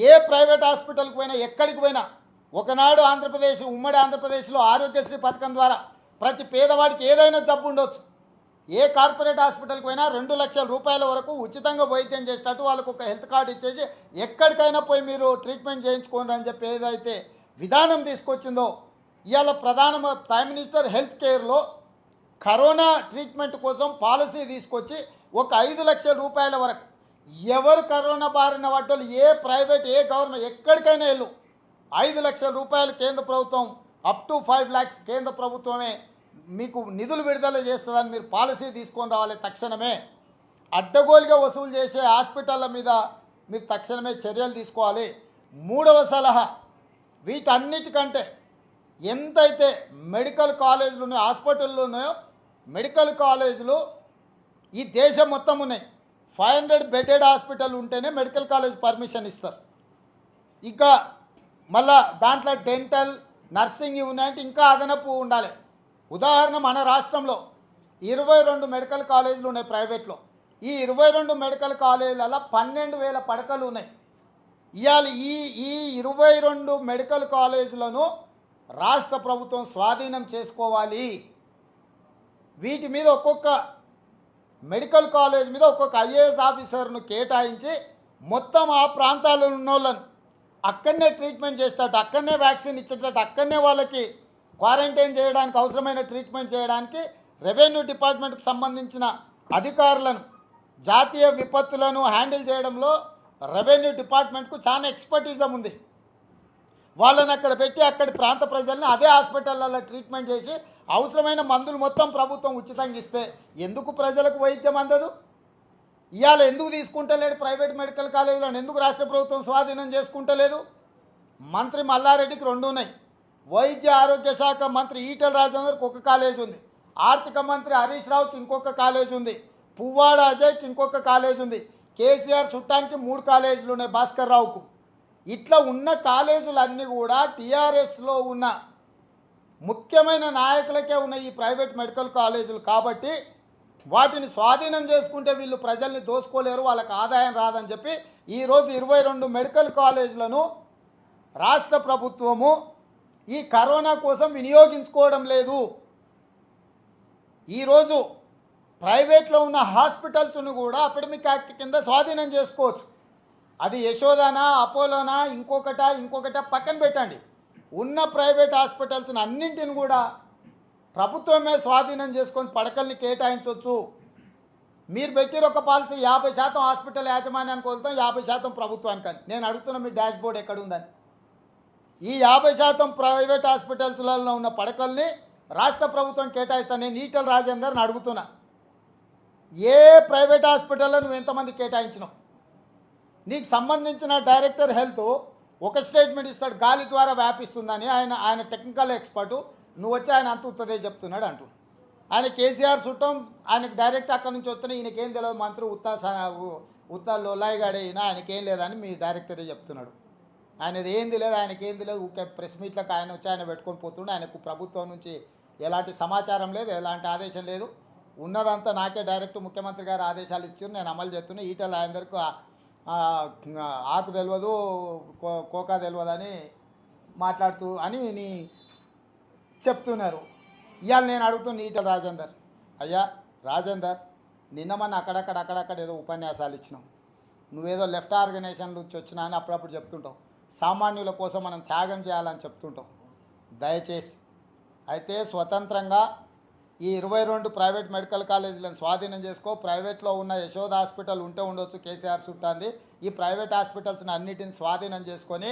ఏ ప్రైవేట్ హాస్పిటల్కి పోయినా, ఎక్కడికి పోయినా, ఒకనాడు ఆంధ్రప్రదేశ్, ఉమ్మడి ఆంధ్రప్రదేశ్లో ఆరోగ్యశ్రీ పథకం ద్వారా ప్రతి పేదవాడికి ఏదైనా జబ్బు ఉండొచ్చు. ఏ కార్పొరేట్ హాస్పిటల్కి పోయినా 2 లక్షల రూపాయల వరకు ఉచితంగా వైద్యం చేసేటట్టు వాళ్ళకు ఒక హెల్త్ కార్డు ఇచ్చేసి ఎక్కడికైనా పోయి మీరు ట్రీట్మెంట్ చేయించుకోండి అని చెప్పి ఏదైతే విధానం తీసుకొచ్చిందో, ఇవాళ ప్రైమ్ మినిస్టర్ హెల్త్ కేర్లో కరోనా ట్రీట్మెంట్ కోసం పాలసీ తీసుకొచ్చి ఒక 5 లక్షల రూపాయల వరకు ఎవరు కరోనా బారిన పడ్డోళ్ళు ఏ ప్రైవేట్ ఏ గవర్నమెంట్ ఎక్కడికైనా వెళ్ళు 5 లక్షల రూపాయలు కేంద్ర ప్రభుత్వం అప్ టు 5 lakhs కేంద్ర ప్రభుత్వమే మీకు నిధులు విడుదల చేస్తుందని మీరు పాలసీ తీసుకొని రావాలి. తక్షణమే అడ్డగోలుగా వసూలు చేసే హాస్పిటళ్ళ మీద మీరు తక్షణమే చర్యలు తీసుకోవాలి. 3వ సలహా, వీటన్నిటికంటే ఎంతైతే మెడికల్ కాలేజీలు ఉన్నాయో, హాస్పిటళ్ళు ఉన్నాయో, మెడికల్ కాలేజీలు ఈ దేశం మొత్తం ఉన్నాయి. 500 బెడెడ్ హాస్పిటల్ ఉంటేనే మెడికల్ కాలేజ్ పర్మిషన్ ఇస్తారు. ఇంకా మళ్ళా దాంట్లో డెంటల్, నర్సింగ్ ఉన్నాయంటే ఇంకా అదనపు ఉండాలి. ఉదాహరణ, మన రాష్ట్రంలో 22 మెడికల్ కాలేజీలు ఉన్నాయి ప్రైవేట్లో. ఈ 22 మెడికల్ కాలేజీలలో 12,000 పడకలు ఉన్నాయి. ఇవాళ ఈ 22 మెడికల్ కాలేజీలను రాష్ట్ర ప్రభుత్వం స్వాధీనం చేసుకోవాలి. వీటి మీద ఒక్కొక్క మెడికల్ కాలేజ్ మీద ఒక్కొక్క ఐఏఎస్ ఆఫీసర్ను కేటాయించి మొత్తం ఆ ప్రాంతాల్లో ఉన్న వాళ్ళను అక్కడనే ట్రీట్మెంట్ చేసేటట్టు, అక్కడనే వ్యాక్సిన్ ఇచ్చేటట్టు, అక్కడనే వాళ్ళకి క్వారంటైన్ చేయడానికి అవసరమైన ట్రీట్మెంట్ చేయడానికి రెవెన్యూ డిపార్ట్మెంట్కి సంబంధించిన అధికారులను, జాతీయ విపత్తులను హ్యాండిల్ చేయడంలో రెవెన్యూ డిపార్ట్మెంట్కు చాలా ఎక్స్పర్టిజం ఉంది. వాళ్ళని అక్కడ పెట్టి అక్కడి ప్రాంత ప్రజల్ని అదే హాస్పిటళ్ళల్లో ట్రీట్మెంట్ చేసి అవసరమైన మందులు మొత్తం ప్రభుత్వం ఉచితంగా ఇస్తే ఎందుకు ప్రజలకు వైద్యం అందదు? ఇవాళ ఎందుకు తీసుకుంటలేడు ప్రైవేట్ మెడికల్ కాలేజీలను? ఎందుకు రాష్ట్ర ప్రభుత్వం స్వాధీనం చేసుకుంటలేదు? మంత్రి మల్లారెడ్డికి 2 ఉన్నాయి. వైద్య ఆరోగ్య శాఖ మంత్రి ఈటెల రాజేందర్కి ఒక కాలేజ్ ఉంది. ఆర్థిక మంత్రి హరీష్ రావుకి ఇంకొక కాలేజ్ ఉంది. పువ్వాడ అజయ్కి ఇంకొక కాలేజ్ ఉంది. కేసీఆర్ చుట్టానికి 3 కాలేజీలు ఉన్నాయి భాస్కర్ రావుకు. ఇట్లా ఉన్న కాలేజీలన్నీ కూడా టీఆర్ఎస్లో ఉన్న ముఖ్యమైన నాయకులకే ఉన్నాయి ఈ ప్రైవేట్ మెడికల్ కాలేజీలు. కాబట్టి వాటిని స్వాధీనం చేసుకుంటే వీళ్ళు ప్రజల్ని దోసుకోలేరు, వాళ్ళకి ఆదాయం రాదని చెప్పి ఈరోజు 22 మెడికల్ కాలేజీలను రాష్ట్ర ప్రభుత్వము ఈ కరోనా కోసం వినియోగించుకోవడం లేదు. ఈరోజు ప్రైవేట్లో ఉన్న హాస్పిటల్స్ను కూడా అపెడమిక్ యాక్ట్ కింద స్వాధీనం చేసుకోవచ్చు. అది యశోదానా, అపోలోనా, ఇంకొకట పక్కన పెట్టండి. ఉన్న ప్రైవేట్ హాస్పిటల్స్ని అన్నింటిని కూడా ప్రభుత్వమే స్వాధీనం చేసుకొని పడకల్ని కేటాయించవచ్చు. మీరు పెట్టిన ఒక పాలసీ 50% హాస్పిటల్ యాజమాన్యానికి వదులుతాం, 50% ప్రభుత్వానికి అని. నేను అడుగుతున్నా మీ డాష్ బోర్డ్ ఎక్కడుందని. ఈ 50% ప్రైవేట్ హాస్పిటల్స్లలో ఉన్న పడకల్ని రాష్ట్ర ప్రభుత్వం కేటాయిస్తాను. నేను ఈటెల రాజేందర్ని అడుగుతున్నా, ఏ ప్రైవేట్ హాస్పిటల్లో నువ్వు ఎంతమంది కేటాయించినావు? నీకు సంబంధించిన డైరెక్టర్ హెల్త్ ఒక స్టేట్మెంట్ ఇస్తాడు, గాలి ద్వారా వ్యాపిస్తుందని. ఆయన టెక్నికల్ ఎక్స్పర్టు, నువ్వు వచ్చి ఆయన అంత ఉత్తదే చెప్తున్నాడు అంటూ. ఆయన కేసీఆర్ చుట్టం, ఆయనకు డైరెక్ట్ అక్కడి నుంచి వస్తున్నా, ఈయనకేం తెలియదు, మంత్రి ఉత్తా లోలాయిగాడే ఈయన, ఆయనకేం లేదని మీ డైరెక్టరే చెప్తున్నాడు. ఆయనది ఏంది లేదు, ఆయనకేంది లేదు, ఊకే ప్రెస్ మీట్లకు ఆయన వచ్చి ఆయన పెట్టుకొని పోతుండే. ఆయనకు ప్రభుత్వం నుంచి ఎలాంటి సమాచారం లేదు, ఎలాంటి ఆదేశం లేదు. ఉన్నదంతా నాకే డైరెక్ట్ ముఖ్యమంత్రి గారు ఆదేశాలు ఇచ్చారు, నేను అమలు చేస్తున్నా. ఈటల అందరికీ ఆకు తెలియదు, కోకా తెలియదు అని మాట్లాడుతూ అని చెప్తున్నారు. ఇవాళ నేను అడుగుతున్నా ఈటల రాజేందర్, అయ్యా రాజేందర్, నిన్న మన అక్కడక్కడ ఏదో ఉపన్యాసాలు ఇచ్చినాం. నువ్వేదో లెఫ్ట్ ఆర్గనైజేషన్ నుంచి వచ్చినా అని అప్పుడప్పుడు చెప్తుంటావు. సామాన్యుల కోసం మనం త్యాగం చేయాలని చెప్తుంటాం. దయచేసి అయితే స్వతంత్రంగా ఈ 22 ప్రైవేట్ మెడికల్ కాలేజీలను స్వాధీనం చేసుకో. ప్రైవేట్లో ఉన్న యశోద హాస్పిటల్ ఉంటే ఉండొచ్చు, కేసీఆర్ చుట్టాంది. ఈ ప్రైవేట్ హాస్పిటల్స్ని అన్నిటిని స్వాధీనం చేసుకొని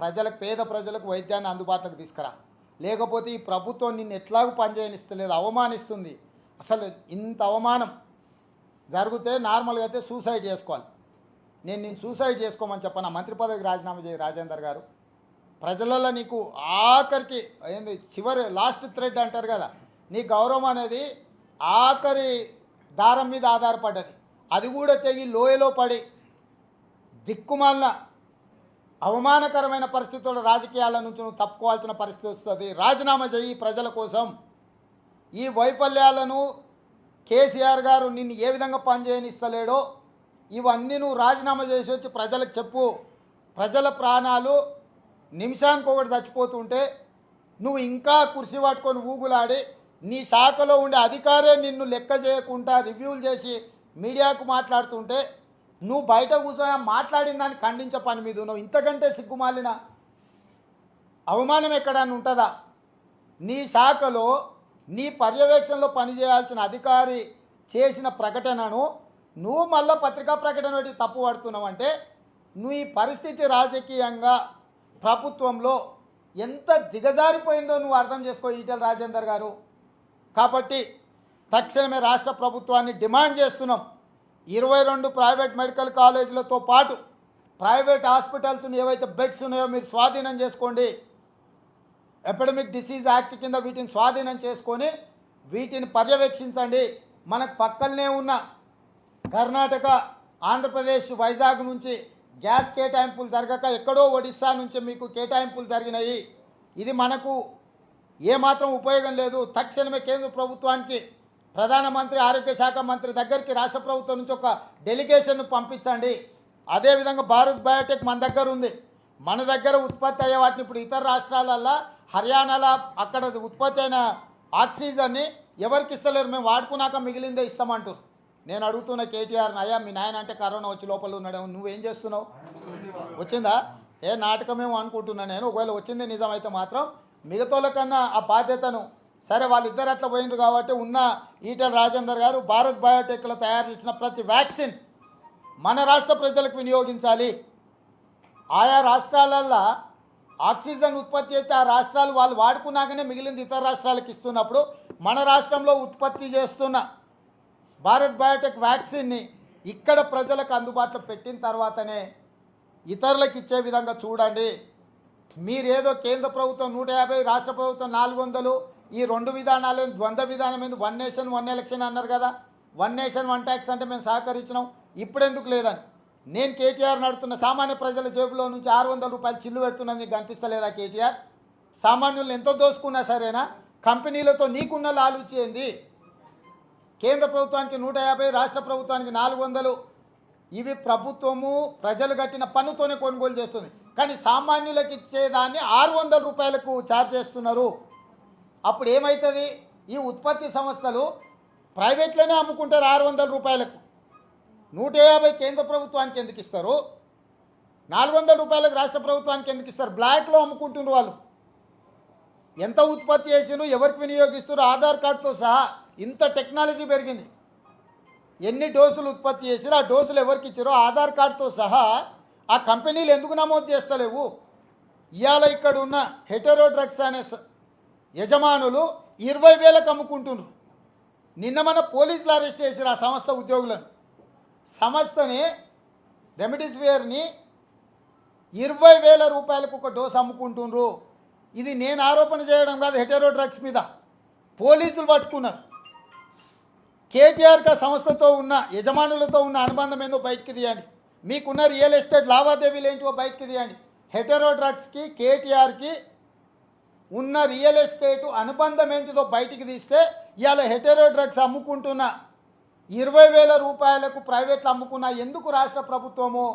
ప్రజలకు, పేద ప్రజలకు వైద్యాన్ని అందుబాటులోకి తీసుకురా. లేకపోతే ఈ ప్రభుత్వం నిన్ను ఎట్లాగూ పనిచేయనిస్తలేదు, అవమానిస్తుంది. అసలు ఇంత అవమానం జరిగితే నార్మల్గా అయితే సూసైడ్ చేసుకోవాలి. నేను సూసైడ్ చేసుకోమని చెప్పను. మంత్రి పదవికి రాజీనామా చేయి రాజేందర్ గారు. ప్రజలలో నీకు ఆఖరికి ఏంది చివరి లాస్ట్ థ్రెడ్ అంటారు కదా, నీ గౌరవం అనేది ఆఖరి దారం మీద ఆధారపడ్డది. అది కూడా తెగి లోయలో పడి దిక్కుమాలిన అవమానకరమైన పరిస్థితుల్లో రాజకీయాల నుంచి నువ్వు తప్పుకోవాల్సిన పరిస్థితి వస్తుంది. రాజీనామా చేయి ప్రజల కోసం. ఈ వైఫల్యాలను కేసీఆర్ గారు నిన్ను ఏ విధంగా పనిచేయనిస్తలేడో ఇవన్నీ నువ్వు రాజీనామా చేసి వచ్చి ప్రజలకు చెప్పు. ప్రజల ప్రాణాలు నిమిషానికి ఒకటి చచ్చిపోతుంటే నువ్వు ఇంకా కుర్చీ పట్టుకొని ఊగులాడి నీ శాఖలో ఉండే అధికారే నిన్ను లెక్క చేయకుండా రివ్యూలు చేసి మీడియాకు మాట్లాడుతుంటే నువ్వు బయట కూర్చొని మాట్లాడిన దాన్ని ఖండించే పని మీద నువ్వు ఇంతకంటే సిగ్గుమాలిన అవమానం ఎక్కడన్నా ఉంటుందా? నీ శాఖలో నీ పర్యవేక్షణలో పనిచేయాల్సిన అధికారి చేసిన ప్రకటనను నువ్వు మళ్ళీ పత్రికా ప్రకటన పెట్టి తప్పు పడుతున్నావు అంటే నువ్వు ఈ పరిస్థితి రాజకీయంగా ప్రభుత్వంలో ఎంత దిగజారిపోయిందో నువ్వు అర్థం చేసుకో ఈటెల రాజేందర్ గారు. కాబట్టి తక్షణమే రాష్ట్ర ప్రభుత్వాన్ని డిమాండ్ చేస్తున్నాం, 22 ప్రైవేట్ మెడికల్ కాలేజీలతో పాటు ప్రైవేట్ హాస్పిటల్స్ని ఏవైతే బెడ్స్ ఉన్నాయో మీరు స్వాధీనం చేసుకోండి. ఎపిడమిక్ డిసీజ్ యాక్ట్ కింద వీటిని స్వాధీనం చేసుకొని వీటిని పర్యవేక్షించండి. మనకు పక్కనే ఉన్న కర్ణాటక, ఆంధ్రప్రదేశ్, వైజాగ్ నుంచి గ్యాస్ కేటాయింపులు జరగక ఎక్కడో ఒడిస్సా నుంచి మీకు కేటాయింపులు జరిగినాయి. ఇది మనకు ఏమాత్రం ఉపయోగం లేదు. తక్షణమే కేంద్ర ప్రభుత్వానికి, ప్రధానమంత్రి, ఆరోగ్య శాఖ మంత్రి దగ్గరికి రాష్ట్ర ప్రభుత్వం నుంచి ఒక డెలిగేషన్ను పంపించండి. అదేవిధంగా భారత్ బయోటెక్ మన దగ్గర ఉంది. మన దగ్గర ఉత్పత్తి అయ్యే వాటిని ఇప్పుడు ఇతర రాష్ట్రాలల్లో, హర్యానాలో అక్కడ ఉత్పత్తి అయిన ఆక్సిజన్ని ఎవరికి ఇస్తలేరు, మేము వాడుకున్నాక మిగిలిందే ఇస్తామంటారు. నేను అడుగుతున్న కేటీఆర్ని, అయ్యా మీ నాయన అంటే కరోనా వచ్చి లోపల ఉన్నాడు, నువ్వేం చేస్తున్నావు? వచ్చిందా? ఏ నాటకమేమో అనుకుంటున్నా నేను. ఒకవేళ వచ్చింది నిజమైతే మాత్రం మిగతాల కన్నా ఆ బాధ్యతను, సరే వాళ్ళిద్దరు అట్లా పోయిండ్రు కాబట్టి ఉన్న ఈటెల రాజేందర్ గారు భారత్ బయోటెక్లో తయారు చేసిన ప్రతి వ్యాక్సిన్ మన రాష్ట్ర ప్రజలకు వినియోగించాలి. ఆయా రాష్ట్రాలల్లో ఆక్సిజన్ ఉత్పత్తి అయితే ఆ రాష్ట్రాలు వాళ్ళు వాడుకున్నాకనే మిగిలింది ఇతర రాష్ట్రాలకు ఇస్తున్నప్పుడు మన రాష్ట్రంలో ఉత్పత్తి చేస్తున్న భారత్ బయోటెక్ వ్యాక్సిన్ని ఇక్కడ ప్రజలకు అందుబాటులో పెట్టిన తర్వాతనే ఇతరులకు ఇచ్చే విధంగా చూడండి. మీరేదో కేంద్ర ప్రభుత్వం 150, రాష్ట్ర ప్రభుత్వం 400, ఈ 2 విధానాలు ద్వంద్వ విధానం ఎందుకు? 1 నేషన్ 1 ఎలక్షన్ అన్నారు కదా. 1 నేషన్ 1 ట్యాక్స్ అంటే మేము సహకరించినాం, ఇప్పుడెందుకు లేదని నేను కేటీఆర్ నడుతున్న. సామాన్య ప్రజల జేబులో నుంచి 600 రూపాయలు చిల్లు పెడుతున్నది నీకు కనిపిస్తలేదా కేటీఆర్? సామాన్యులను ఎంతో దోసుకున్నా సరేనా? కంపెనీలతో నీకున్న లాలూచి ఏంది? కేంద్ర ప్రభుత్వానికి 150, రాష్ట్ర ప్రభుత్వానికి 400. ఇవి ప్రభుత్వము ప్రజలు కట్టిన పన్నుతోనే కొనుగోలు చేస్తుంది. కానీ సామాన్యులకు ఇచ్చేదాన్ని 600 రూపాయలకు ఛార్జ్ చేస్తున్నారు. అప్పుడు ఏమవుతుంది? ఈ ఉత్పత్తి సంస్థలు ప్రైవేట్లోనే అమ్ముకుంటారు 600 రూపాయలకు. 150 కేంద్ర ప్రభుత్వానికి ఎందుకు ఇస్తారు? 400 రూపాయలకు రాష్ట్ర ప్రభుత్వానికి ఎందుకు ఇస్తారు? బ్లాక్లో అమ్ముకుంటున్నారు వాళ్ళు. ఎంత ఉత్పత్తి చేసిరు, ఎవరికి వినియోగిస్తారు, ఆధార్ కార్డుతో సహా. ఇంత టెక్నాలజీ పెరిగింది. ఎన్ని డోసులు ఉత్పత్తి చేసిరో, ఆ డోసులు ఎవరికి ఇచ్చారో ఆధార్ కార్డుతో సహా ఆ కంపెనీలు ఎందుకు నమోదు చేస్తలేవు? ఇవాళ ఇక్కడ ఉన్న హెటరో డ్రగ్స్ అనే యజమానులు 20,000కు అమ్ముకుంటున్నారు. నిన్న మన పోలీసులు అరెస్ట్ చేశారు ఆ సంస్థ ఉద్యోగులను. సంస్థని రెమిడిసివియర్ని 20,000 రూపాయలకు ఒక డోసు అమ్ముకుంటున్నారు. ఇది నేను ఆరోపణ చేయడం కాదు, హెటరో డ్రగ్స్ మీద పోలీసులు పట్టుకున్నారు. కేటీఆర్ సంస్థతో ఉన్న యజమానులతో ఉన్న అనుబంధం ఏందో బయటికి తీయండి. మీకున్న రియల్ ఎస్టేట్ లావాదేవీలు ఏంటో బయటికి తీయండి. హెటరో డ్రగ్స్కి కేటీఆర్కి ఉన్న రియల్ ఎస్టేట్ అనుబంధం ఏంటిదో బయటికి తీస్తే ఇవాళ హెటరో డ్రగ్స్ అమ్ముకుంటున్న 20,000 రూపాయలకు ప్రైవేట్లో అమ్ముకున్న ఎందుకు రాష్ట్ర ప్రభుత్వము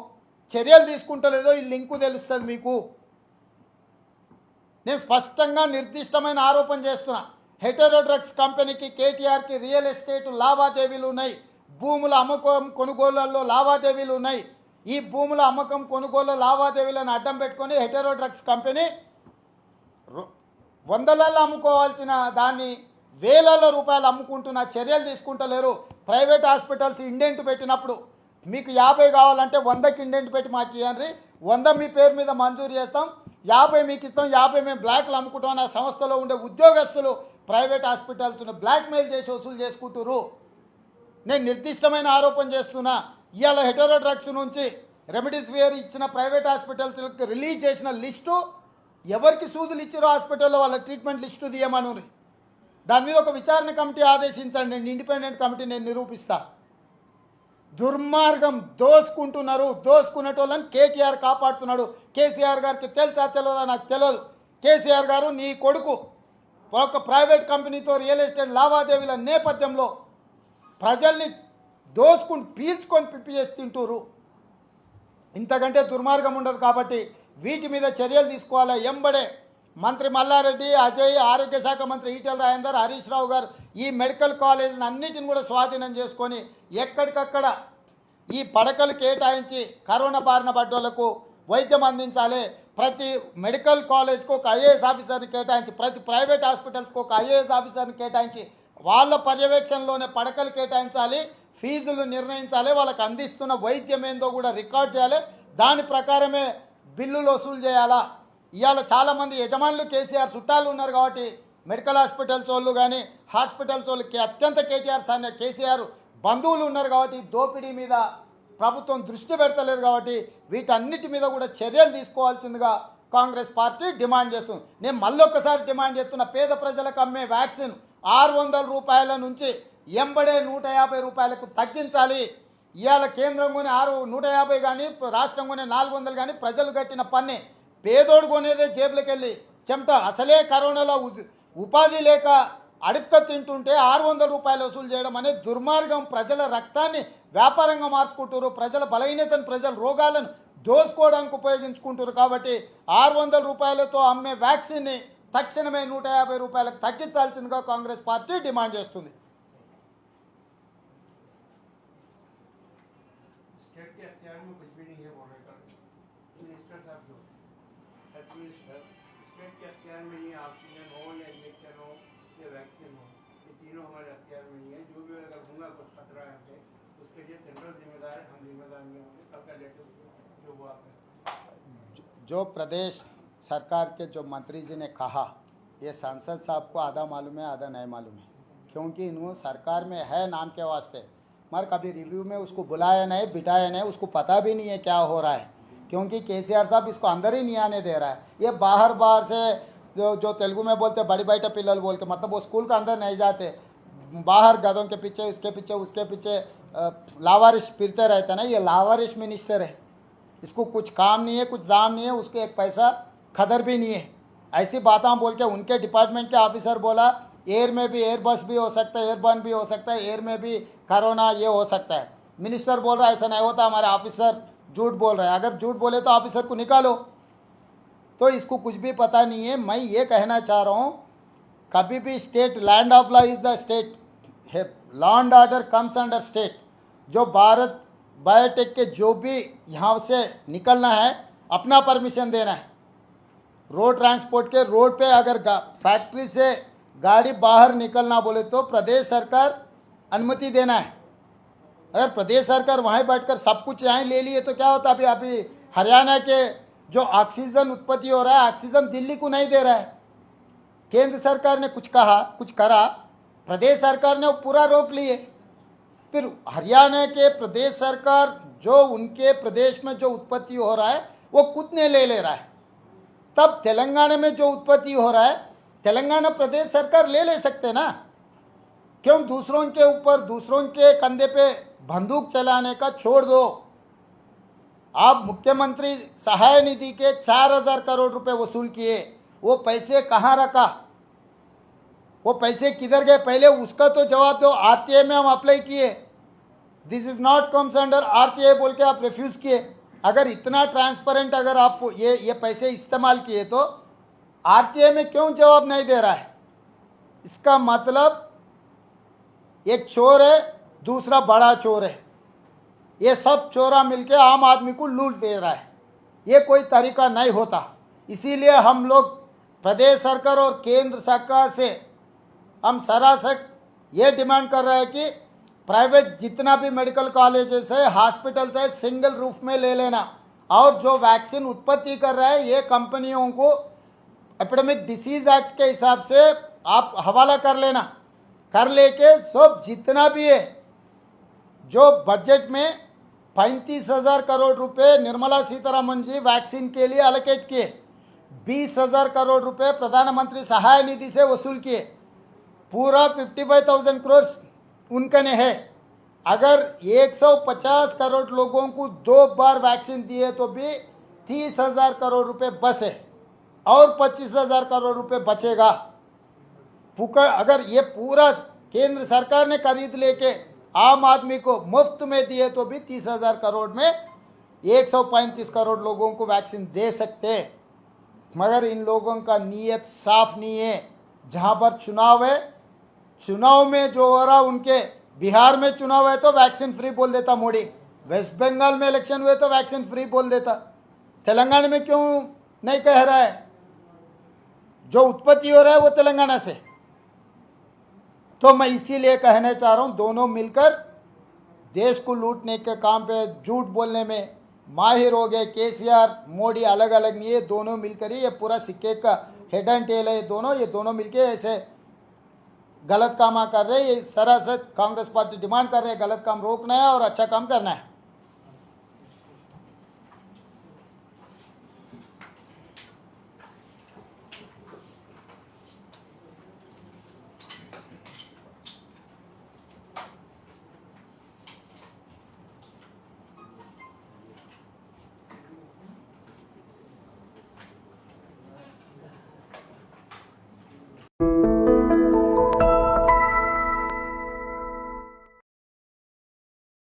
చర్యలు తీసుకుంటలేదో ఈ లింకు తెలుస్తుంది మీకు. నేను స్పష్టంగా నిర్దిష్టమైన ఆరోపణ చేస్తున్నా. హెటరో డ్రగ్స్ కంపెనీకి కేటీఆర్కి రియల్ ఎస్టేట్ లావాదేవీలు ఉన్నాయి. భూముల అమ్మకం కొనుగోళ్లలో లావాదేవీలు ఉన్నాయి. ఈ భూముల అమ్మకం కొనుగోలు లావాదేవీలను అడ్డం పెట్టుకొని హెటరో డ్రగ్స్ కంపెనీ వందలలో అమ్ముకోవాల్సిన దాన్ని వేలలో రూపాయలు అమ్ముకుంటున్న చర్యలు తీసుకుంటలేరు. ప్రైవేట్ హాస్పిటల్స్ ఇండెంట్ పెట్టినప్పుడు మీకు 50 కావాలంటే 100కి ఇండెంట్ పెట్టి మాకు ఇవ్వండి, 100 మీ పేరు మీద మంజూరు చేస్తాం, 50 మీకు ఇస్తాం, 50 మేము బ్లాక్లు అమ్ముకుంటాం. ఆ సంస్థలో ఉండే ఉద్యోగస్తులు ప్రైవేట్ హాస్పిటల్స్ను బ్లాక్మెయిల్ చేసి వసూలు చేసుకుంటున్నారు. నేను నిర్దిష్టమైన ఆరోపణ చేస్తున్నా. ఇవాళ హెటరో డ్రగ్స్ నుంచి రెమిడిసివియర్ ఇచ్చిన ప్రైవేట్ హాస్పిటల్స్కి రిలీజ్ చేసిన లిస్టు ఎవరికి సూదులు ఇచ్చారో హాస్పిటల్లో వాళ్ళ ట్రీట్మెంట్ లిస్టు తీయమని దాని మీద ఒక విచారణ కమిటీ ఆదేశించండి. నేను ఇండిపెండెంట్ కమిటీ నేను నిరూపిస్తా. దుర్మార్గం దోసుకుంటున్నారు. దోసుకునేటోళ్ళని కేటీఆర్ కాపాడుతున్నాడు. కేసీఆర్ గారికి తెలుసా తెలియదా నాకు తెలియదు. కేసీఆర్ గారు నీ కొడుకు ఒక ప్రైవేట్ కంపెనీతో రియల్ ఎస్టేట్ లావాదేవీల నేపథ్యంలో ప్రజల్ని దోసుకుని పీల్చుకొని పిప్పి చేసి తింటూరు. ఇంతకంటే దుర్మార్గం ఉండదు. కాబట్టి వీటి మీద చర్యలు తీసుకోవాలి. ఎంబడే మంత్రి మల్లారెడ్డి, అజయ్, ఆరోగ్య శాఖ మంత్రి ఈటెల రాజేందర్, హరీష్ రావు గారు ఈ మెడికల్ కాలేజీని అన్నిటిని కూడా స్వాధీనం చేసుకొని ఎక్కడికక్కడ ఈ పడకలు కేటాయించి కరోనా బారిన పడ్డోళ్లకు వైద్యం అందించాలి. ప్రతి మెడికల్ కాలేజ్కి ఒక ఐఏఎస్ ఆఫీసర్ని కేటాయించి, ప్రతి ప్రైవేట్ హాస్పిటల్స్కి ఒక ఐఏఎస్ ఆఫీసర్ని కేటాయించి వాళ్ళ పర్యవేక్షణలోనే పడకలు కేటాయించాలి, ఫీజులు నిర్ణయించాలి, వాళ్ళకి అందిస్తున్న వైద్యం ఏందో కూడా రికార్డ్ చేయాలి. దాని ప్రకారమే బిల్లులు వసూలు చేయాలా. ఇవాళ చాలామంది యజమానులు కేసీఆర్ చుట్టాలు ఉన్నారు కాబట్టి మెడికల్ హాస్పిటల్స్ వాళ్ళు కానీ హాస్పిటల్స్ వాళ్ళకి అత్యంత కేసీఆర్ బంధువులు ఉన్నారు కాబట్టి దోపిడీ మీద ప్రభుత్వం దృష్టి పెడతలేదు. కాబట్టి వీటన్నిటి మీద కూడా చర్యలు తీసుకోవాల్సిందిగా కాంగ్రెస్ పార్టీ డిమాండ్ చేస్తుంది. నేను మళ్ళొక్కసారి డిమాండ్ చేస్తున్న, పేద ప్రజలకు అమ్మే వ్యాక్సిన్ 600 రూపాయల నుంచి ఎంబడే 150 రూపాయలకు తగ్గించాలి. ఇవాళ కేంద్రం కొని 150 కానీ రాష్ట్రం కొని 400 కానీ ప్రజలు కట్టిన పన్నే. పేదోడు కొనేదే జేబులకు వెళ్ళి చెమట. అసలే కరోనాలో ఉపాధి లేక అడుక్క తింటుంటే 600 రూపాయలు వసూలు చేయడం అనేది దుర్మార్గం. ప్రజల రక్తాన్ని వ్యాపారంగా మార్చుకుంటారు. ప్రజల బలహీనతను, ప్రజల రోగాలను దోసుకోవడానికి ఉపయోగించుకుంటారు. కాబట్టి 600 రూపాయలతో అమ్మే వ్యాక్సిన్ని తక్షణమే 150 రూపాయలకు తగ్గించాల్సిందిగా కాంగ్రెస్ పార్టీ డిమాండ్ చేస్తుంది. स्टेट के अख्तियार में ये ऑक्सीजन हो या इंजेक्शन हो या वैक्सीन हो, ये तीनों हमारे अख्तियार में नहीं है। जो भी अगर होगा कुछ खतरा है उसके लिए सेंट्रल जिम्मेदार है, हम जिम्मेदार नहीं होंगे। सबका लेटर जो वो आप जो प्रदेश सरकार के जो मंत्री जी ने कहा, ये सांसद साहब को आधा मालूम है आधा नहीं मालूम है, क्योंकि इन्होंने सरकार में है नाम के वास्ते, मगर कभी रिव्यू में उसको बुलाया नहीं, बिठाया नहीं, उसको पता भी नहीं है क्या हो रहा है, क्योंकि केसीआर साहब इसको अंदर ही नहीं आने दे रहा है। ये बाहर से जो तेलुगु में बोलते बड़ी बैठे पिल्लल बोल के, मतलब वो स्कूल के अंदर नहीं जाते, बाहर गधों के पीछे, इसके पीछे, उसके पीछे लावारिश फिरते रहते ना। ये लावारिश मिनिस्टर है, इसको कुछ काम नहीं है, कुछ दाम नहीं है, उसके एक पैसा खदर भी नहीं है। ऐसी बातें बोल के उनके डिपार्टमेंट के ऑफिसर बोला एयर में भी एयरबस भी हो सकता है, एयरबर्न भी हो सकता है, एयर में भी कोरोना ये हो सकता है। मिनिस्टर बोल रहा है ऐसा नहीं होता, हमारे ऑफिसर झूठ बोल रहे हैं। अगर झूठ बोले तो ऑफिसर को निकालो। तो इसको कुछ भी पता नहीं है। मैं ये कहना चाह रहा हूँ, कभी भी state, land of law is the state, law and order comes under state. जो भारत बायोटेक के जो भी यहाँ से निकलना है अपना परमिशन देना है। रोड ट्रांसपोर्ट के रोड पे अगर फैक्ट्री से गाड़ी बाहर निकलना बोले तो प्रदेश सरकार अनुमति देना है। अगर प्रदेश सरकार वहीं बैठकर सब कुछ यहाँ ले लिए तो क्या होता। अभी अभी हरियाणा के जो ऑक्सीजन उत्पत्ति हो रहा है, ऑक्सीजन दिल्ली को नहीं दे रहा है। केंद्र सरकार ने कुछ कहा, कुछ करा, प्रदेश सरकार ने वो पूरा रोक लिए। फिर हरियाणा के प्रदेश सरकार जो उनके प्रदेश में जो उत्पत्ति हो रहा है वो खुद ने ले रहा है। तब तेलंगाना में जो उत्पत्ति हो रहा है तेलंगाना प्रदेश सरकार ले सकते ना। क्यों दूसरों के ऊपर, दूसरों के कंधे पे बंदूक चलाने का छोड़ दो। आप मुख्यमंत्री सहाय निधि के 4000 करोड़ रुपए वसूल किए, वो पैसे कहाँ रखा, वो पैसे किधर गए, पहले उसका तो जवाब दो। आरटीआई में हम अप्लाई किए, this is not comes under RTI बोल के आप रिफ्यूज किए। अगर इतना ट्रांसपेरेंट अगर आप ये पैसे इस्तेमाल किए तो आरटीआई में क्यों जवाब नहीं दे रहा है। इसका मतलब एक चोर है, दूसरा बड़ा चोर है, ये सब चोरा मिलके आम आदमी को लूट दे रहा है। ये कोई तरीका नहीं होता। इसीलिए हम लोग प्रदेश सरकार और केंद्र सरकार से हम सरासर ये डिमांड कर रहे हैं कि प्राइवेट जितना भी मेडिकल कॉलेजेस है, हॉस्पिटल्स है, सिंगल रूफ में ले लेना। और जो वैक्सीन उत्पत्ति कर रहा है ये कंपनियों को एपिडेमिक डिसीज एक्ट के हिसाब से आप हवाला कर लेना, कर लेके सब जितना भी है, जो बजट में 35,000 करोड़ रुपए निर्मला सीतारमण जी वैक्सीन के लिए एलोकेट किए, 20,000 करोड़ रुपए प्रधानमंत्री सहाय निधि से वसूल किए, पूरा 55,000 करोड़ उनका ने है। अगर 150 करोड़ लोगों को 2 बार वैक्सीन दिए तो भी 30,000 करोड़ रुपए बस है और 25,000 करोड़ रुपए बचेगा। अगर ये पूरा केंद्र सरकार ने खरीद लेके आम आदमी को मुफ्त में दिए तो भी 30,000 करोड़ में 135 करोड़ लोगों को वैक्सीन दे सकते। मगर इन लोगों का नीयत साफ नहीं है। जहां पर चुनाव है, चुनाव में जो हो रहा, उनके बिहार में चुनाव है तो वैक्सीन फ्री बोल देता मोदी, वेस्ट बंगाल में इलेक्शन हुए तो वैक्सीन फ्री बोल देता, तेलंगाना में क्यों नहीं कह रहा है। जो उत्पत्ति हो रहा है वो तेलंगाना से। तो मैं इसीलिए कहना चाह रहा हूं, दोनों मिलकर देश को लूटने के काम पे, झूठ बोलने में माहिर हो गए। केसीआर मोदी अलग अलग नहीं है, दोनों मिलकर ही ये पूरा सिक्के का हेड एंड टेल है। ये दोनों मिलके ऐसे गलत काम कर रहे हैं। ये सरासर कांग्रेस पार्टी डिमांड कर रहे हैं गलत काम रोकना है और अच्छा काम करना है।